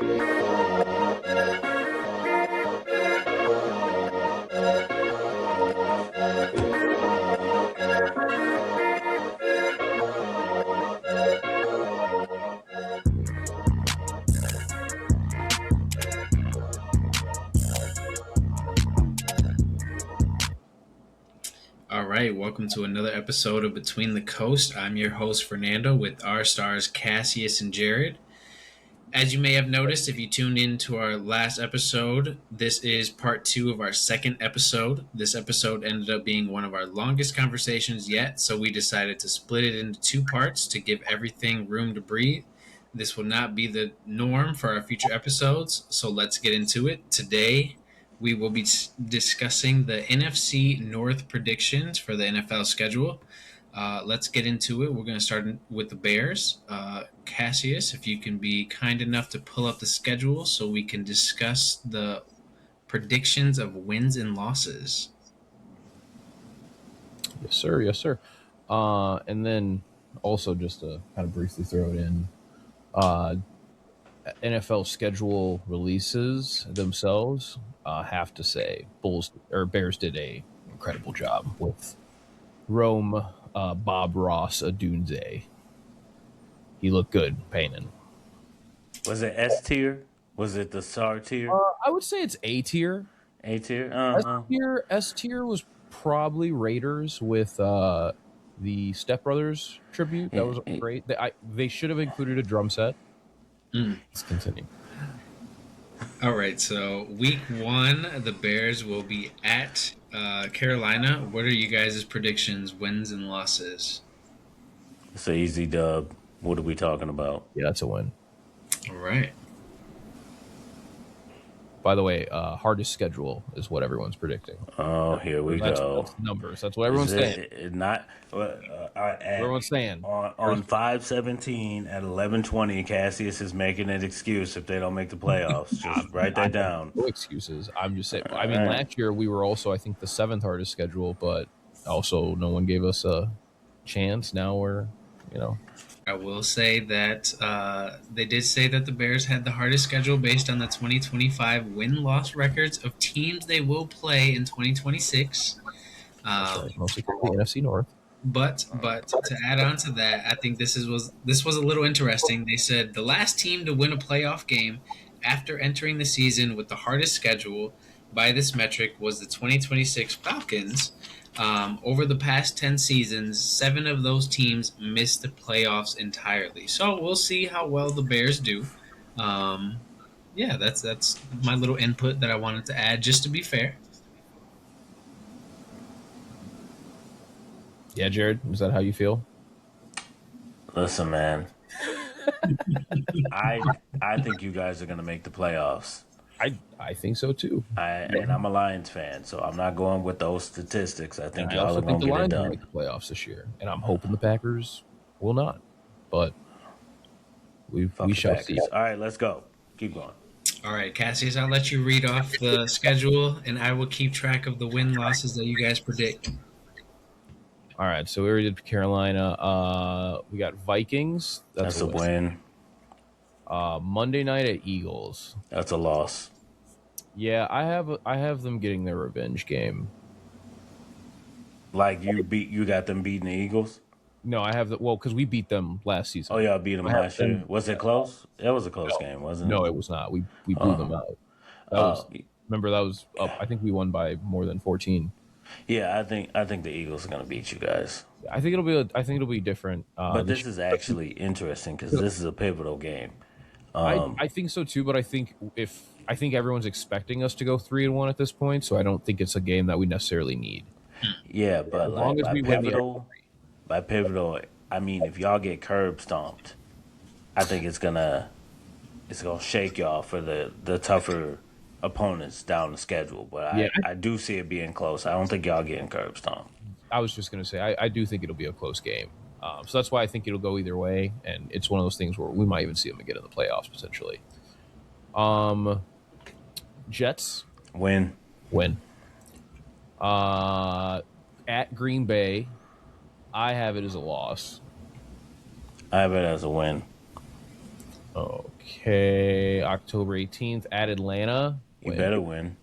All right, welcome to another episode of Between the Coast. I'm your host, Fernando, with our stars Cassius and Jared. As you may have noticed, if you tuned in to our last episode, this is part 2 of our second episode. This episode ended up being one of our longest conversations yet, so we decided to split it into 2 parts to give everything room to breathe. This will not be the norm for our future episodes, so let's get into it. Today, we will be discussing the NFC North predictions for the NFL schedule. Let's get into it. We're going to start with the Bears. Cassius, if you can be kind enough to pull up the schedule so we can discuss the predictions of wins and losses. Yes, sir. Yes, sir. And then also just to kind of briefly throw it in, NFL schedule releases themselves. Have to say, Bears did a incredible job with Rome. Bob Ross Adunze. He looked good painting. Was it S tier? Was it the SAR tier? I would say it's A tier. A tier? S tier was probably Raiders with the Step Brothers tribute. That was great. They should have included a drum set. Let's continue. All right, so week 1, the Bears will be at Carolina. What are you guys' predictions, wins and losses? It's an easy dub. What are we talking about? Yeah, that's a win. All right. By the way, hardest schedule is what everyone's predicting. Oh, here we go. That's numbers. That's what everyone's saying. Everyone's saying. On 5/17 at 11:20, Cassius is making an excuse if they don't make the playoffs. Just write that down. No excuses. I'm just saying. I mean, last year we were also, I think, the 7th hardest schedule, but also no one gave us a chance. Now we're, I will say that they did say that the Bears had the hardest schedule based on the 2025 win-loss records of teams they will play in 2026. Mostly the NFC North. But to add on to that, I think this was a little interesting. They said the last team to win a playoff game after entering the season with the hardest schedule by this metric was the 2026 Falcons. Over the past 10 seasons, 7 of those teams missed the playoffs entirely. So we'll see how well the Bears do. Yeah, that's my little input that I wanted to add, just to be fair. Yeah, Jared, is that how you feel? Listen, man. I think you guys are going to make the playoffs. I think so too. And I'm a Lions fan, so I'm not going with those statistics. I think y'all are going to get it done. Make the playoffs this year, and I'm hoping the Packers will not. But we shall see. All right, let's go. Keep going. All right, Cassius, I'll let you read off the schedule, and I will keep track of the win-losses that you guys predict. All right, so we already did Carolina. We got Vikings. That's a win. Monday night at Eagles. That's a loss. Yeah, I have them getting their revenge game. Like you got them beating the Eagles? No, I have because we beat them last season. Oh yeah, I beat them last year. Was it close? It was a close game, wasn't it? No, it was not. We blew them out. Remember that was up. I think we won by more than 14. Yeah, I think the Eagles are gonna beat you guys. I think it'll be different. But this is actually interesting because this is a pivotal game. I think so too, but I think everyone's expecting us to go 3-1 at this point, so I don't think it's a game that we necessarily need. Yeah, but as long as we by pivotal, I mean if y'all get curb stomped, I think it's gonna shake y'all for the tougher opponents down the schedule. But I do see it being close. I don't think y'all getting curb stomped. I was just gonna say I do think it'll be a close game. So that's why I think it'll go either way, and it's one of those things where we might even see them again in the playoffs potentially. Jets win. At Green Bay, I have it as a loss. I have it as a win. Okay. Okay, October 18th at Atlanta. You better win.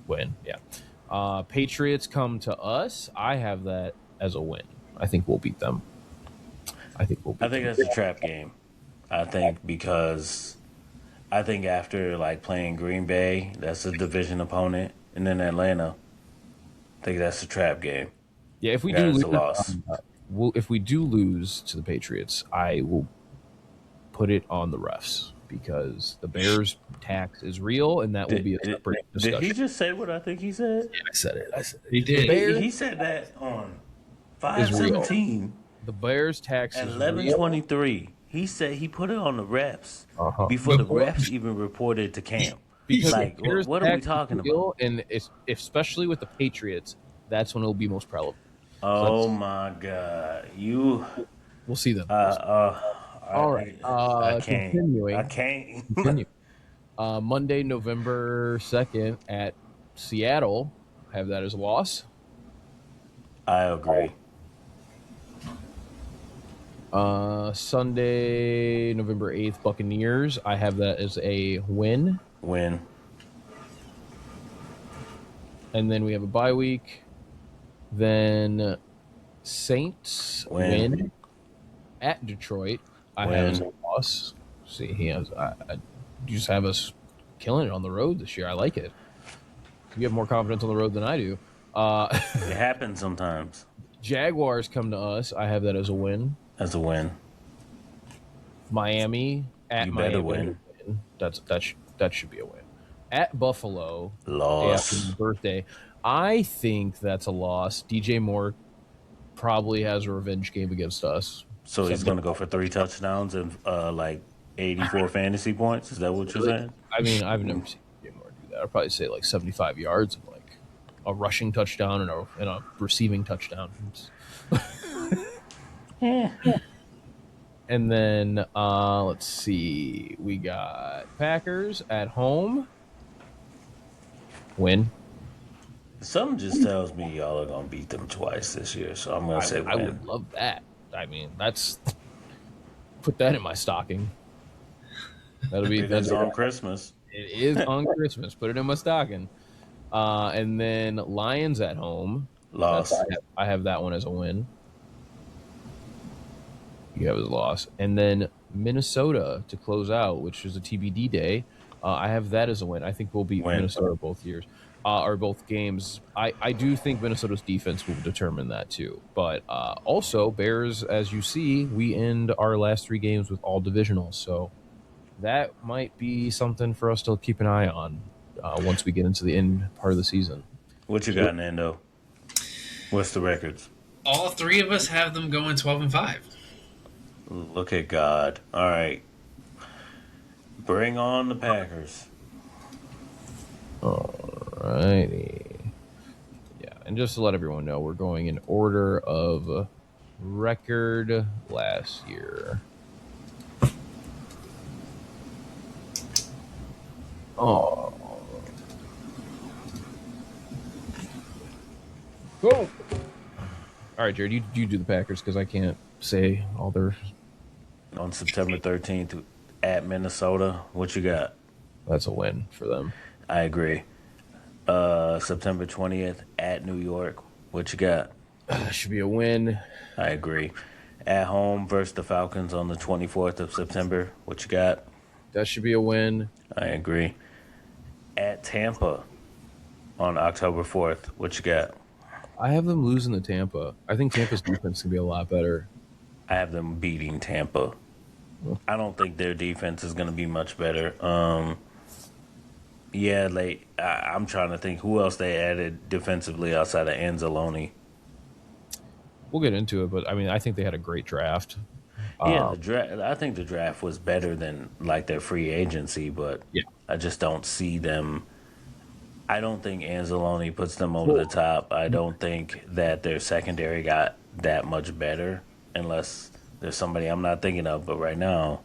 Win, yeah. Patriots come to us. I have that as a win. I think we'll beat them. I think that's a trap game. I think because I think after like playing Green Bay, that's a division opponent, and then Atlanta, I think that's a trap game. Yeah, if we That do is lose, a loss. if we do lose to the Patriots, I will put it on the refs because the Bears tax is real, and that will be a separate discussion. Did he just say what I think he said? Yeah, I said it. He did. He said that on 5/17. The Bears tax At is 11:23. He said he put it on the refs before the refs even reported to camp. Because like, what are we talking about? And especially with the Patriots, that's when it'll be most prevalent. Oh my God! We'll see them. All right. I can't. Continuing. I can't. Continue. Monday, November 2nd at Seattle. Have that as a loss. I agree. Sunday, November 8th, Buccaneers. I have that as a win. Win. And then we have a bye week. Then Saints win at Detroit. I have as a loss. See, he has. You just have us killing it on the road this year. I like it. You have more confidence on the road than I do. It happens sometimes. Jaguars come to us. I have that as a win. As a win. Miami at you Miami. Better win. That should be a win. At Buffalo, loss. After my birthday, I think that's a loss. DJ Moore probably has a revenge game against us. So he's going to go for 3 touchdowns and like 84 fantasy points. Is that what you're saying? I mean, I've never seen DJ Moore do that. I'd probably say like 75 yards and like a rushing touchdown and a receiving touchdown. Yeah. And then let's see, we got Packers at home. Win. Something just tells me y'all are gonna beat them twice this year, so I'm gonna say win. I would love that. I mean, put that in my stocking. That's on Christmas. It is on Christmas. Put it in my stocking. And then Lions at home. Loss. I have that one as a win. You have as a loss. And then Minnesota to close out, which is a TBD day. I have that as a win. I think we'll beat Minnesota both years. Or both games. I do think Minnesota's defense will determine that too. But also, Bears, as you see, we end our last 3 games with all divisionals. So that might be something for us to keep an eye on once we get into the end part of the season. What you got, Nando? What's the records? All 3 of us have them going 12-5. Look at God. All right. Bring on the Packers. Alrighty. Yeah, and just to let everyone know, we're going in order of record last year. Oh. Go! All right, Jared, you do the Packers because I can't say all their... On September 13th at Minnesota, what you got? That's a win for them. I agree. September 20th at New York, what you got? Should be a win. I agree. At home versus the Falcons on the 24th of September, what you got? That should be a win. I agree. At Tampa on October 4th, what you got? I have them losing to Tampa. I think Tampa's defense can be a lot better. I have them beating Tampa. I don't think their defense is going to be much better. Yeah, I'm trying to think who else they added defensively outside of Anzalone. We'll get into it, but I mean, I think they had a great draft. Yeah, I think the draft was better than like their free agency, but yeah. I just don't see them. I don't think Anzalone puts them over the top. I don't think that their secondary got that much better, unless there's somebody I'm not thinking of. But right now,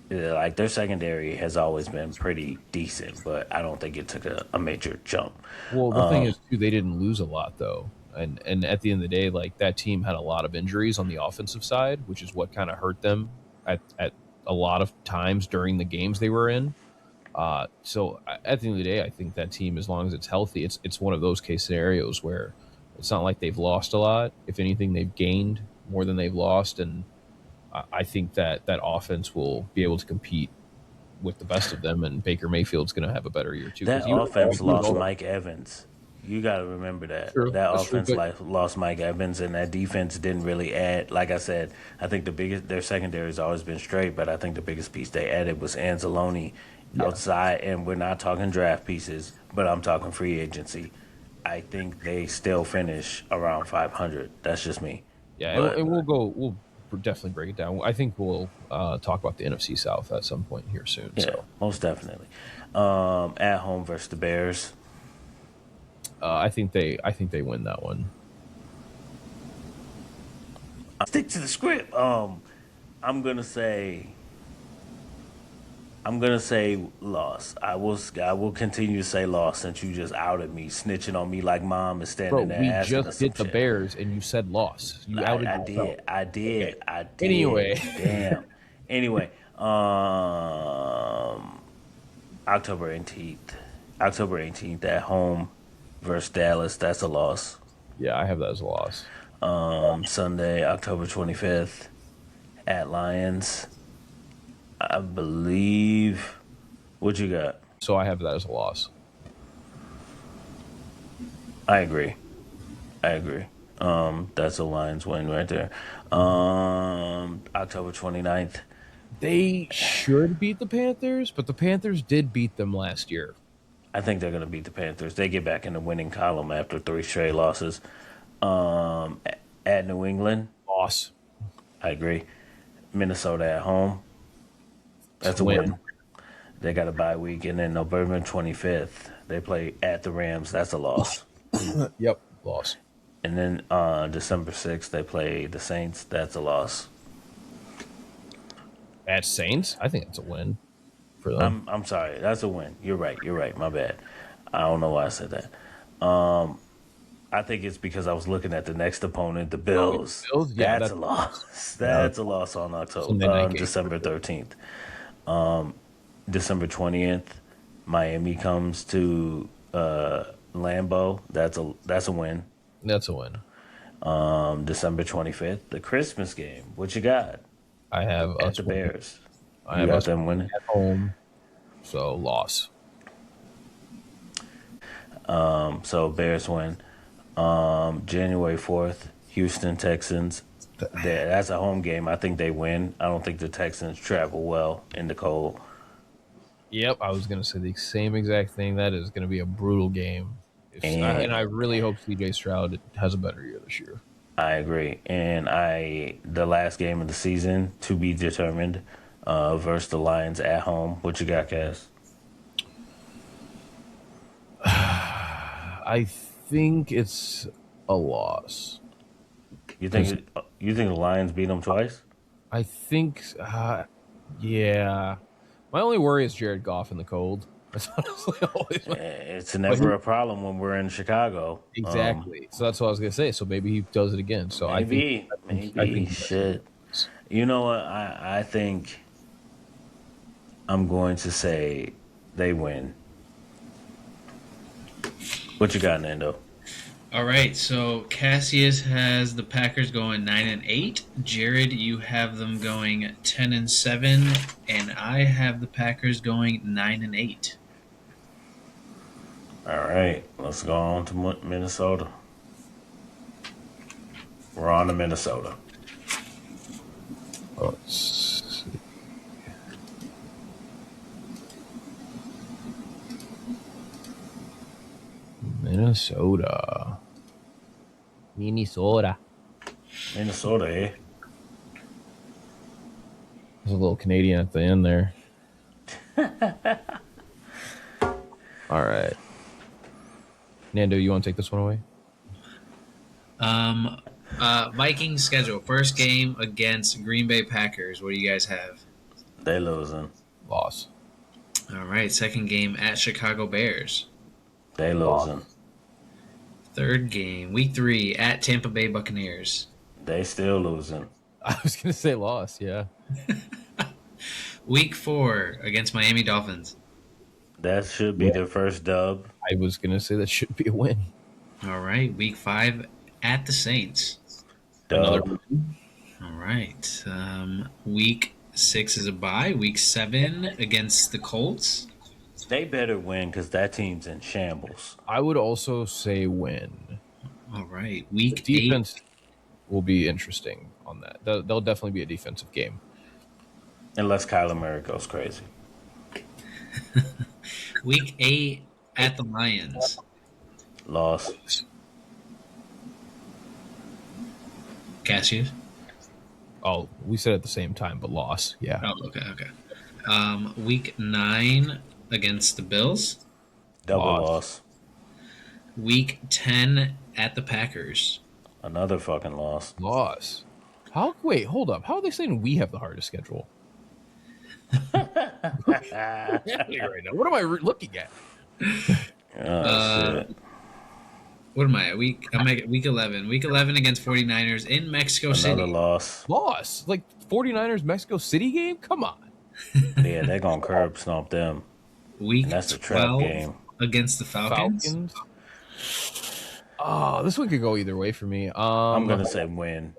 like their secondary has always been pretty decent, but I don't think it took a major jump. Well, the thing is, too, they didn't lose a lot though, and at the end of the day, like that team had a lot of injuries on the offensive side, which is what kind of hurt them at a lot of times during the games they were in. So at the end of the day, I think that team, as long as it's healthy, it's one of those case scenarios where it's not like they've lost a lot. If anything, they've gained more than they've lost, and I think that offense will be able to compete with the best of them. And Baker Mayfield's going to have a better year too That because offense lost Mike Evans. You got to remember that. True. That That's true, offense but lost Mike Evans, and that defense didn't really add. Like I said, I think their secondary has always been straight, but I think the biggest piece they added was Anzalone outside, and we're not talking draft pieces, but I'm talking free agency. I think they still finish around 500. That's just me. yeah, But and we'll definitely break it down. I think we'll talk about the NFC South at some point here soon. yeah, So most definitely. At home versus the Bears. I think they win that one. Stick to the script. I'm gonna say loss. I will continue to say loss since you just outed me, snitching on me like mom is standing Bro, there we asking us just some did the shit. Bears, and you said loss. You outed I yourself. did. I did. Okay. I did. Anyway. Damn. Anyway, October 18th. October 18th at home versus Dallas. That's a loss. Yeah, I have that as a loss. Sunday, October 25th at Lions. I believe. What you got? So I have that as a loss. I agree. That's a Lions win right there. October 29th. They should beat the Panthers, but the Panthers did beat them last year. I think they're going to beat the Panthers. They get back in the winning column after 3 straight losses. At New England, Loss. I agree. Minnesota at home. That's a win. They got a bye week, and then November 25th, they play at the Rams. That's a loss. Yep, loss. And then December 6th, they play the Saints. That's a loss. At Saints, I think it's a win for them. I'm sorry. That's a win. You're right. My bad. I don't know why I said that. I think it's because I was looking at the next opponent, the Bills. Bills? Yeah, that's a loss. That's a loss on December 13th. December 20th, Miami comes to Lambeau. That's a win. That's a win. December 25th, the Christmas game. What you got? I have At the Bears. I You have got us them winning. at home, so loss. So Bears win. January 4th, Houston Texans. That's a home game. I think they win. I don't think the Texans travel well in the cold. Yep, I was going to say the same exact thing. That is going to be a brutal game. And I really hope CJ Stroud has a better year this year. I agree. And the last game of the season to be determined versus the Lions at home. What you got, Cass? I think it's a loss. You think the Lions beat them twice? I think, yeah. My only worry is Jared Goff in the cold. That's honestly always It's never a problem when we're in Chicago. Exactly. So that's what I was gonna say. So maybe he does it again. So Maybe I think shit. You know what? I think I'm going to say they win. What you got, Nando? All right, so Cassius has the Packers going 9-8. Jared, you have them going 10-7, and I have the Packers going 9-8. All right, let's go on to Minnesota. We're on to Minnesota. Let's see. Minnesota, eh? There's a little Canadian at the end there. All right. Nando, you want to take this one away? Vikings schedule. First game against Green Bay Packers. What do you guys have? They losing. Loss. All right. Second game at Chicago Bears. They losing. Third game, week 3 at Tampa Bay Buccaneers. They still losing. I was going to say loss, yeah. Week 4 against Miami Dolphins. That should be their first dub. I was gonna say that should be a win. All right. Week 5 at the Saints. Another Dub. win. All right. Week 6 is a bye. Week 7 against the Colts. They better win because that team's in shambles. I would also say win. All right. The Week 8. defense will be interesting on that. They'll definitely be a defensive game. Unless Kyler Murray goes crazy. Week 8 at the Lions. Loss. Cassius. Oh, we said at the same time, but loss. Yeah. Oh, okay. Week 9 against the Bills. Double Loss. loss. Week 10 at the Packers. Another fucking loss. Loss. Wait, hold up. How are they saying we have the hardest schedule? Right now. What am I looking at? Shit. What am I at? I'm at week 11. Week 11 against 49ers in Mexico Another City. loss. Loss. Like 49ers Mexico City game? Come on. Yeah, they're going to curb stomp them. Week And that's a trap 12 game. against the Falcons. Oh, this one could go either way for me. I'm going to say win.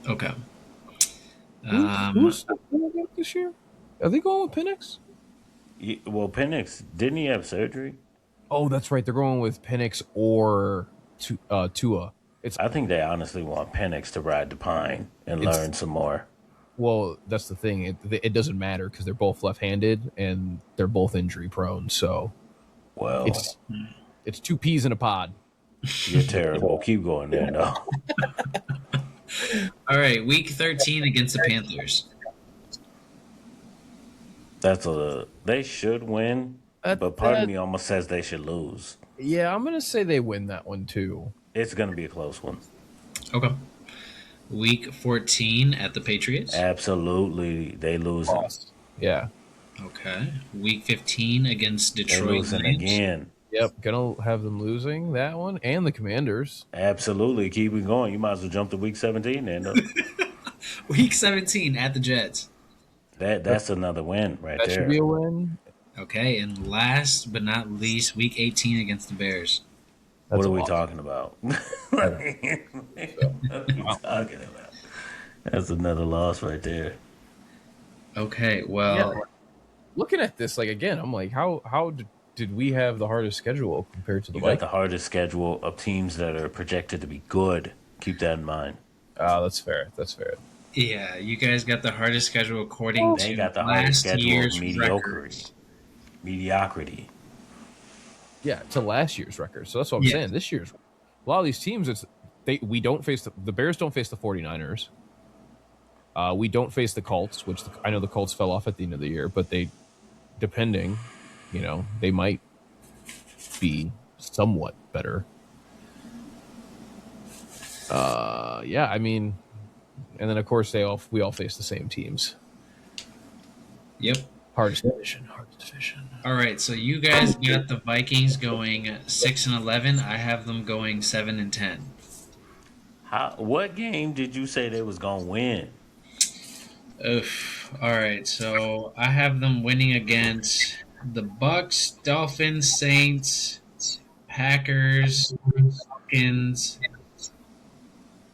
Okay. Who's this year? Are they going with Penix? Well, Penix, didn't he have surgery? Oh, that's right. They're going with Penix or Tua. I think they honestly want Penix to ride the pine and learn some more. Well, that's the thing. It doesn't matter because they're both left-handed and they're both injury prone. So, Well, it's 2 peas in a pod. you're terrible. Keep going there, though. All right. Week 13 against the Panthers. They should win, but part of me almost says they should lose. Yeah, I'm gonna say they win that one too. It's going to be a close one. Okay. Week 14 at the Patriots. Absolutely, they lose. Yeah. Okay. Week 15 against They're Detroit losing Lions. again. Yep. Gonna have them losing that one and the Commanders. Absolutely, keep it going. You might as well jump to week 17 then. Though. Week 17 at the Jets. That's another win right That there. should be a win. Okay, and last but not least, week 18 against the Bears. What are we talking about? What are we talking about? That's another loss right there. Okay, well, Looking at this, like again, I'm like, how did we have the hardest schedule compared to the You got Vikings? the hardest schedule of teams that are projected to be good. Keep that in mind. That's fair. That's fair. yeah, you guys got the hardest schedule according They to got the hardest last schedule year's of records. mediocrity. Yeah, to last year's record. So that's what I'm saying. This year's a lot of these teams, we don't face the Bears don't face the 49ers. We don't face the Colts, which I know the Colts fell off at the end of the year, but depending, they might be somewhat better. Yeah, I mean, and then of course we all face the same teams. Yep. Hardest division. All right, so you guys got the Vikings going 6-11. I have them going 7-10. What game did you say they was gonna win? Oof. All right, so I have them winning against the Bucks, Dolphins, Saints, Packers, Falcons,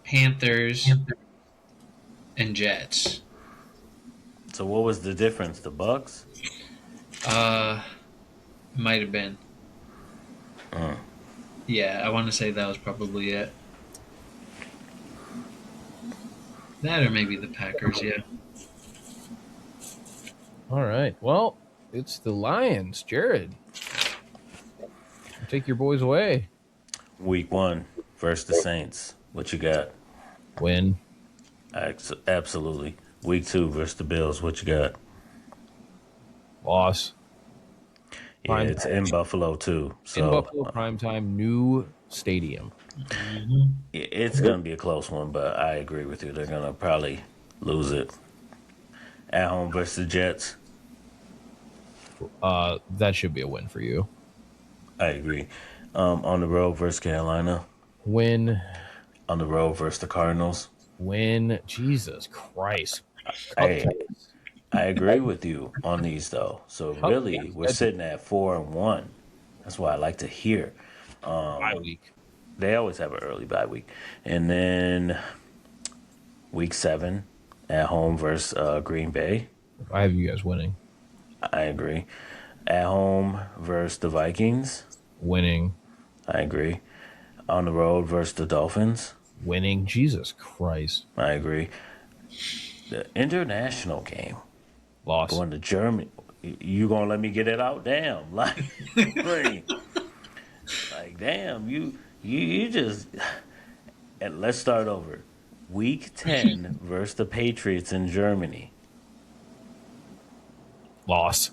Panthers, and Jets. So what was the difference? The Bucks? Might have been. Yeah, I want to say that was probably it. That or maybe the Packers, yeah. All right. Well, it's the Lions, Jared. Take your boys away. Week 1 versus the Saints. What you got? Win. Absolutely. Week 2 versus the Bills. What you got? Loss. Yeah, it's in Buffalo too. So In Buffalo, primetime, new stadium. it's going to be a close one, but I agree with you. They're going to probably lose it. At home versus the Jets. That should be a win for you. I agree. On the road versus Carolina. Win. On the road versus the Cardinals. Win. Jesus Christ. Hey, I agree with you on these though. So Tough really, game we're schedule. sitting at 4-1. That's what I like to hear. Bye week. They always have an early bye week, and then week 7 at home versus Green Bay. I have you guys winning. I agree. At home versus the Vikings. Winning. I agree. On the road versus the Dolphins. Winning. Jesus Christ. I agree. The international game Loss. going to Germany. You gonna let me get it out? Damn, like, like damn, you just. And let's start over. Week 10 versus the Patriots in Germany. Loss.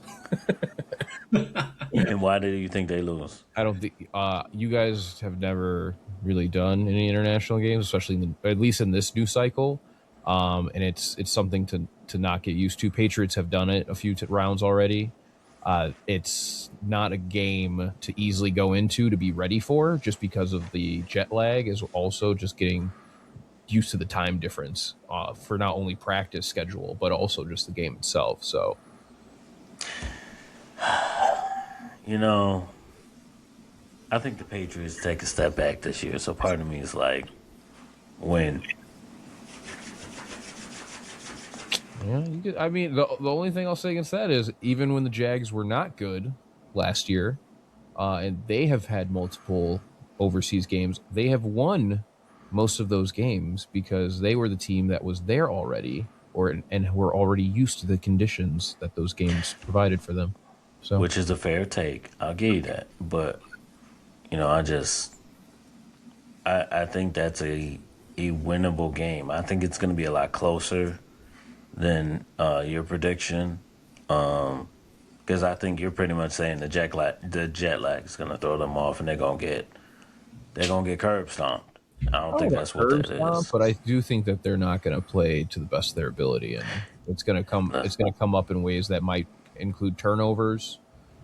And why do you think they lose? I don't think you guys have never really done any international games, especially at least in this new cycle. And it's something to not get used to. Patriots have done it a few rounds already. It's not a game to easily go into to be ready for, just because of the jet lag, is also just getting used to the time difference for not only practice schedule but also just the game itself. So You know, I think the Patriots take a step back this year. So part of me is like, win. yeah, I mean, the only thing I'll say against that is even when the Jags were not good last year, and they have had multiple overseas games, they have won most of those games because they were the team that was there already, and were already used to the conditions that those games provided for them. So Which is a fair take. I'll give you that. But, I think that's a winnable game. I think it's going to be a lot closer than your prediction. Because I think you're pretty much saying the jet lag is going to throw them off, and they're going to get curb stomped. I don't think that's what that is. but I do think that they're not going to play to the best of their ability, and it's going to come. No. It's going to come up in ways that might include turnovers,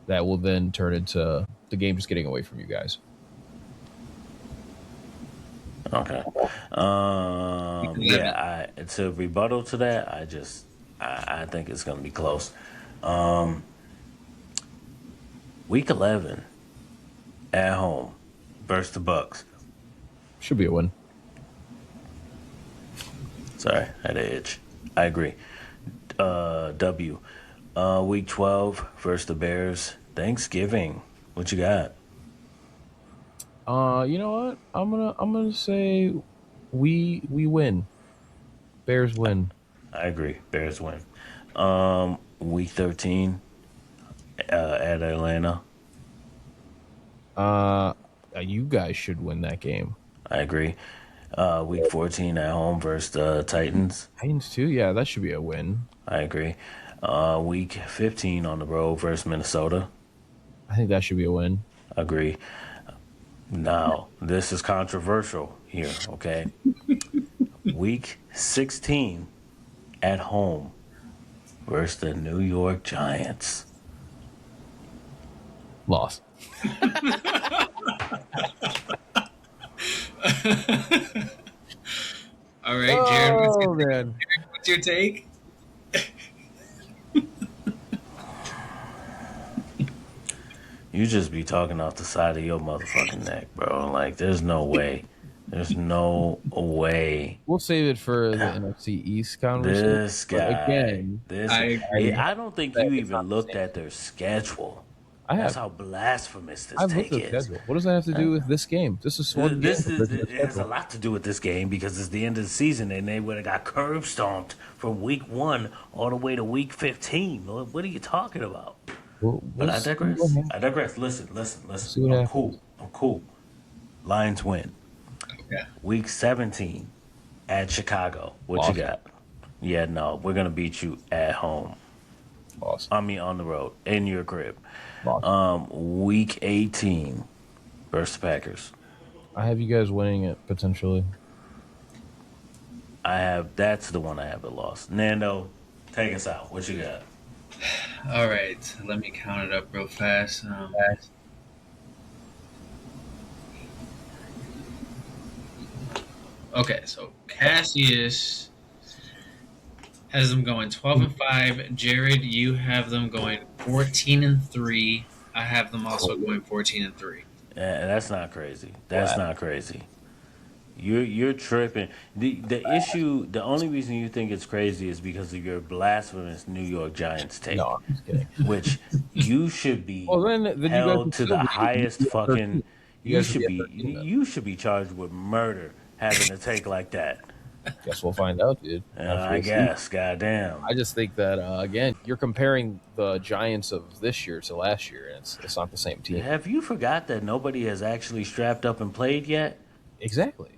that will then turn into the game just getting away from you guys. Okay. Yeah. To rebuttal to that, I think it's going to be close. Week 11 at home versus the Bucks. Should be a win. Sorry, I had an itch. I agree. W. Week 12 versus the Bears. Thanksgiving. What you got? You know what? I'm gonna say we win. Bears win. I agree. Bears win. Week 13 at Atlanta. You guys should win that game. I agree. Week 14 at home versus the Titans. Titans too. Yeah, that should be a win. I agree. Week 15 on the road versus Minnesota. I think that should be a win. Agree. Now, this is controversial here, okay? Week 16 at home versus the New York Giants. Loss. All right, Jared, man. what's your take? You just be talking off the side of your motherfucking neck, bro. Like, there's no way. There's no way. We'll save it for the NFC East conversation. This guy. Again, I don't think you even looked at their schedule. That's how blasphemous this take is. Schedule. What does that have to do with this game? This is one This game. it has a lot to do with this game because it's the end of the season and they would have got curb stomped from week 1 all the way to week 15. What are you talking about? But I digress. Listen. I'm cool. Lions win. Yeah. Week 17 at Chicago. What you got? Yeah, no, we're gonna beat you at home. Loss. I mean, on the road in your crib. Loss. Week 18 versus Packers. I have you guys winning it potentially. That's the one I have it lost. Nando, take us out. What you got? All right, let me count it up real fast. Okay, so Cassius has them going 12-5. Jared, you have them going 14-3. I have them also going 14-3. That's not crazy. That's Wow. not crazy. You're tripping. The only reason you think it's crazy is because of your blasphemous New York Giants take, No, I'm just kidding. which you should be Well, then you guys held would to still the be highest at 13. fucking. You guys would be at 13 then. You should be charged with murder having a take like that. Guess we'll find out, dude. After I the season. guess. Goddamn. I just think that again, you're comparing the Giants of this year to last year, and it's not the same team. Have you forgot that nobody has actually strapped up and played yet? Exactly.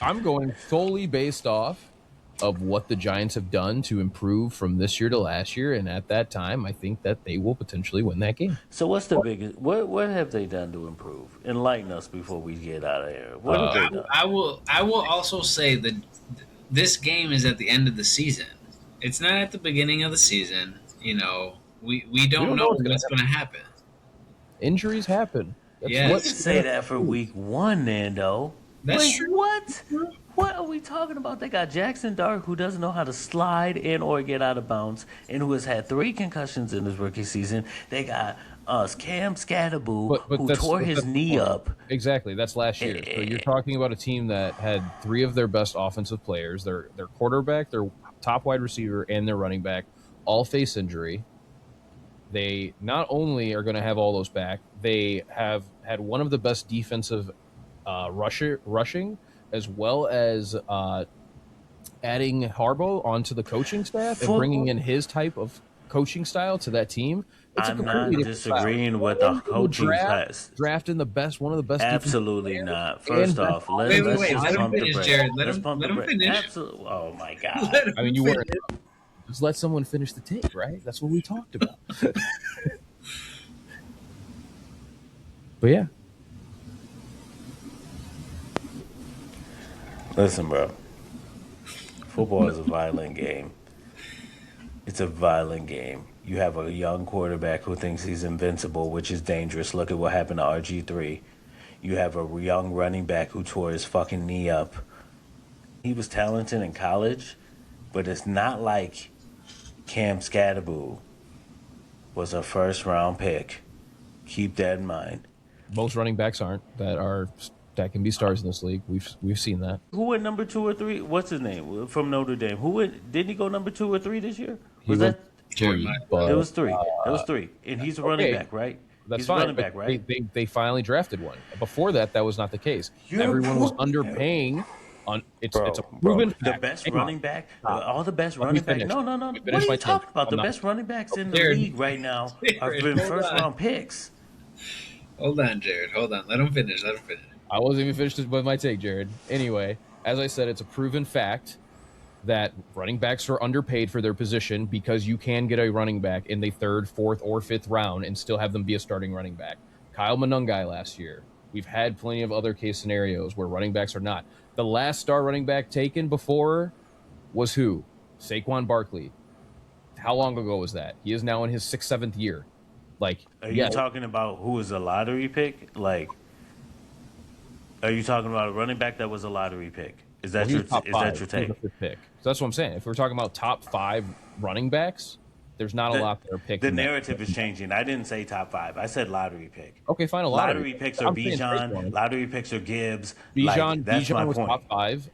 I'm going solely based off of what the Giants have done to improve from this year to last year, and at that time, I think that they will potentially win that game. So what's the biggest? What have they done to improve? Enlighten us before we get out of here. What have they done? I will also say that this game is at the end of the season. It's not at the beginning of the season. You know, we don't know what's going to happen. Injuries happen. That's You can say that for week 1, Nando. That's Wait, true. what? What are we talking about? They got Jackson Dart, who doesn't know how to slide in or get out of bounds, and who has had 3 concussions in his rookie season. They got Cam Scatterboo, who tore his knee up. Exactly, that's last year. So you're talking about a team that had 3 of their best offensive players, their quarterback, their top wide receiver, and their running back, all face injury. They not only are going to have all those back, they have had one of the best defensive rushing, as well as adding Harbaugh onto the coaching staff and bringing in his type of coaching style to that team. I'm not disagreeing with the coaching class. Drafting one of the best. Absolutely not. First off, let's just pump the brakes. Jared. Let him finish. Absolutely. Oh my god. I mean, you weren't. Just let someone finish the take, right? That's what we talked about. But yeah. Listen, bro. Football is a violent game. It's a violent game. You have a young quarterback who thinks he's invincible, which is dangerous. Look at what happened to RG3. You have a young running back who tore his fucking knee up. He was talented in college, but it's not like Cam Scatterboo was a first-round pick. Keep that in mind. Most running backs aren't that can be stars in this league. We've seen that. Who went number 2 or 3? What's his name from Notre Dame? Didn't he go number 2 or 3 this year? Was that 3? But, it was 3. It was 3, and he's a running back, right? He's fine. Running back, right? They finally drafted one. Before that was not the case. Everyone was underpaying. It's a proven fact. The best running back, all the best running backs. No. What are you talking about? The best running backs in the league right now have been first-round picks. Hold on, Jared. Hold on. Let him finish. I wasn't even finished with my take, Jared. Anyway, as I said, it's a proven fact that running backs are underpaid for their position because you can get a running back in the 3rd, 4th, or 5th round and still have them be a starting running back. Kyle Monungai last year. We've had plenty of other case scenarios where running backs are not. The last star running back taken before was who? Saquon Barkley. How long ago was that? He is now in his 6th, 7th year. Are you talking about who was a lottery pick? Are you talking about a running back that was a lottery pick? Is that your take? Pick. So that's what I'm saying. If we're talking about top 5 running backs, there's not a lot that are picked. The narrative is changing. I didn't say top 5. I said lottery pick. Okay, fine. Lottery picks are Bijan. Lottery picks are Gibbs. Bijan that's my was point. top 5.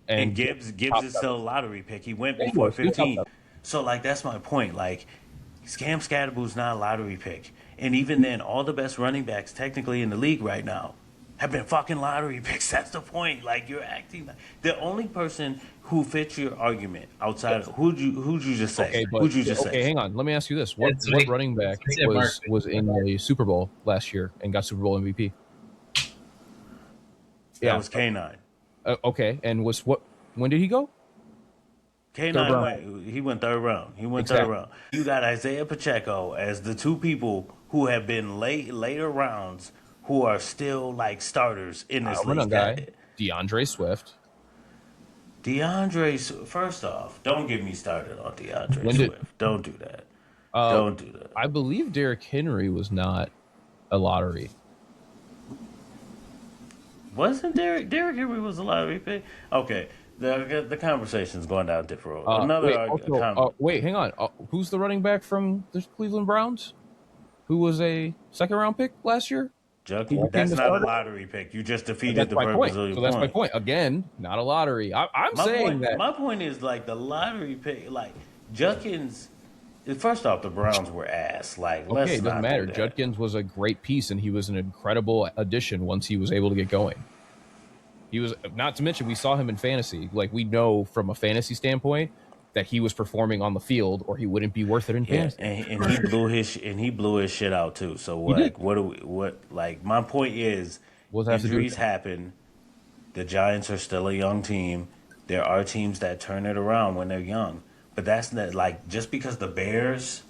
And Gibbs is still a lottery pick. He went before 15. So that's my point. Cam Scatterboo's not a lottery pick. And even then, all the best running backs technically in the league right now have been fucking lottery picks. That's the point. You're acting the only person who fits your argument outside of who'd you just say? Okay, hang on. Let me ask you this: what running back was in a Super Bowl last year and got Super Bowl MVP? That was K9. Okay, and when did he go? K9 he went 3rd round. Third round. You got Isaiah Pacheco as the 2 people who have been later rounds who are still starters in this league. DeAndre Swift. First off, don't get me started on DeAndre Swift. Don't do that. Don't do that. I believe Derrick Henry was not a lottery. Wasn't Derrick Henry was a lottery pick? Okay. The conversation's going down different. Another wait, hang on. Who's the running back from the Cleveland Browns? Who was a second-round pick last year? That's not a lottery pick. You just defeated the purpose of your point. So that's my point. Again, not a lottery. I'm saying that. My point is like the lottery pick, like Judkins. First off, the Browns were ass. Like, okay, it doesn't matter. Judkins was a great piece, and he was an incredible addition once he was able to get going. He was, not to mention, we saw him in fantasy. Like, we know from a fantasy standpoint that he was performing on the field, or he wouldn't be worth it in fantasy. And he blew his shit out too. So like my point is, injuries happen. The Giants are still a young team. There are teams that turn it around when they're young. But that's not like just because the Bears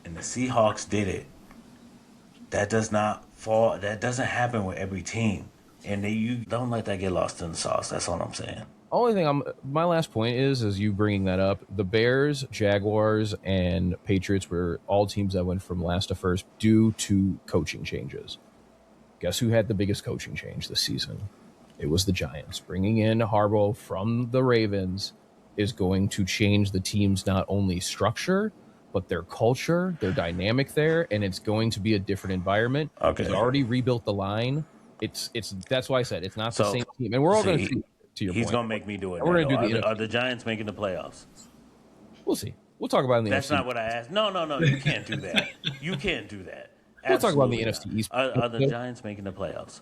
and the Seahawks did it, that doesn't happen with every team. And you don't let that get lost in the sauce. That's all I'm saying. Only thing my last point is you bringing that up, the Bears, Jaguars, and Patriots were all teams that went from last to first due to coaching changes. Guess who had the biggest coaching change this season? It was the Giants. Bringing in Harbaugh from the Ravens is going to change the team's not only structure, but their culture, their dynamic there, and it's going to be a different environment. Okay. He's already rebuilt the line. It's that's why I said it's not the same team. And we're all going to see, to your point. He's going to make me do it. We're going to do are the Giants making the playoffs? We'll see. We'll talk about it in the That's NFC. not what I asked. No. You can't do that. You can't do that. We'll talk about the NFC East. Are the Giants making the playoffs?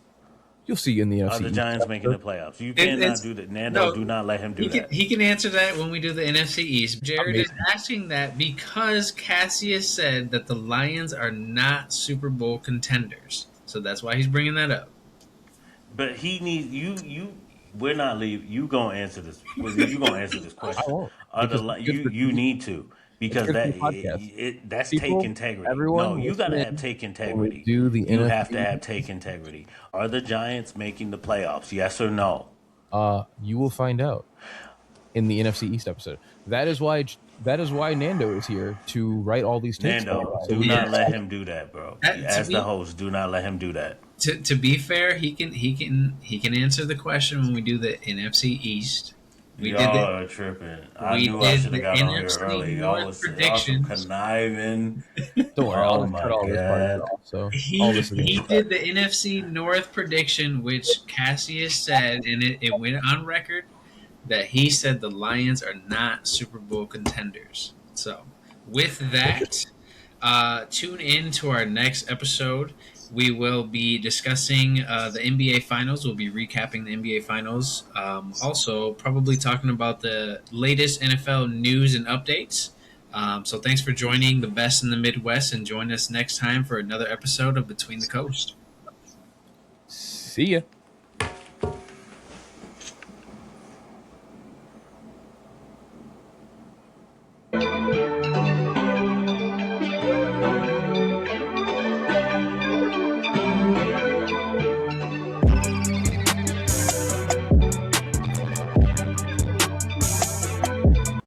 You'll see in the NFC. Are the Giants making the playoffs? You cannot do that. Nando, do not let him do that. He can answer that when we do the NFC East. Jared is asking that because Cassius said that the Lions are not Super Bowl contenders. So that's why he's bringing that up. But he needs you. We're not leaving. You gonna answer this? You gonna answer this question? I won't. You need to. Because that's take integrity. No, you got to have take integrity. You have to have take integrity. Are the Giants making the playoffs? Yes or no? You will find out in the NFC East episode. That is why Nando is here to write all these takes. Nando, do not let him do that, bro. As the host, do not let him do that. To be fair, he can answer the question when we do the NFC East. Y'all are tripping. I knew I should have got on here early. Y'all was conniving. Don't worry, I'll cut all this part off. So he did the NFC North prediction, which Cassius said, and it went on record that he said the Lions are not Super Bowl contenders. So with that, tune in to our next episode. We will be discussing the NBA Finals. We'll be recapping the NBA Finals. Also, probably talking about the latest NFL news and updates. So thanks for joining the best in the Midwest, and join us next time for another episode of Between the Coast. See ya.